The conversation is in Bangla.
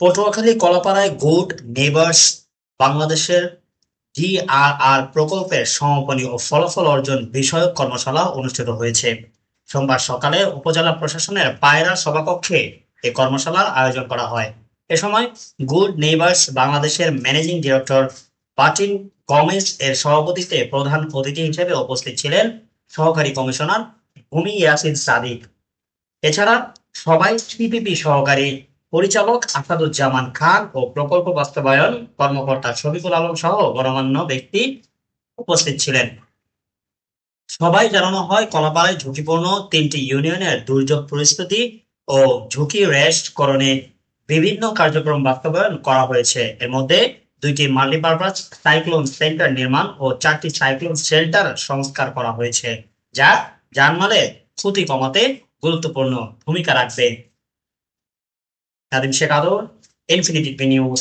পটুয়াখালী কলাপাড়ায় গুড নেইবার্স বাংলাদেশের ডিআরআর প্রকল্পের সমাপনী ও ফলাফল অর্জন বিষয়ক কর্মশালা অনুষ্ঠিত হয়েছে। সোমবার সকালে উপজেলা প্রশাসনের পায়রা সভাকক্ষে এই কর্মশালার আয়োজন করা হয়। এ সময় গুড নেইবার্স বাংলাদেশের ম্যানেজিং ডিরেক্টর পাটিন গমেজ এর সভাপতিত্বে প্রধান অতিথি হিসেবে উপস্থিত ছিলেন সহকারী কমিশনার ভূমি ইয়াসিন সাদিক। এছাড়া সবাই পিপিপি সহকারী পরিচালক আসাদুজ্জামান খান ও প্রকল্প বাস্তবায়ন কর্মকর্তা শফিকুল আলম সহ গণমান্য ব্যক্তি উপস্থিত ছিলেন। সবাই জানানো হয় কলাপাড়ায় ঝুঁকিপূর্ণ ৩টি ইউনিয়নের দুর্যোগ পরিস্থিতি ও ঝুঁকি করণে বিভিন্ন কার্যক্রম বাস্তবায়ন করা হয়েছে। এর মধ্যে ২টি মাল্টিপারপাস সাইক্লোন সেন্টার নির্মাণ ও ৪টি সাইক্লোন শেল্টার সংস্কার করা হয়েছে, যা জানমালের ক্ষতি কমাতে গুরুত্বপূর্ণ ভূমিকা রাখবে। নাদিম শেখ আদর, ইনফিনিটি নিউজ।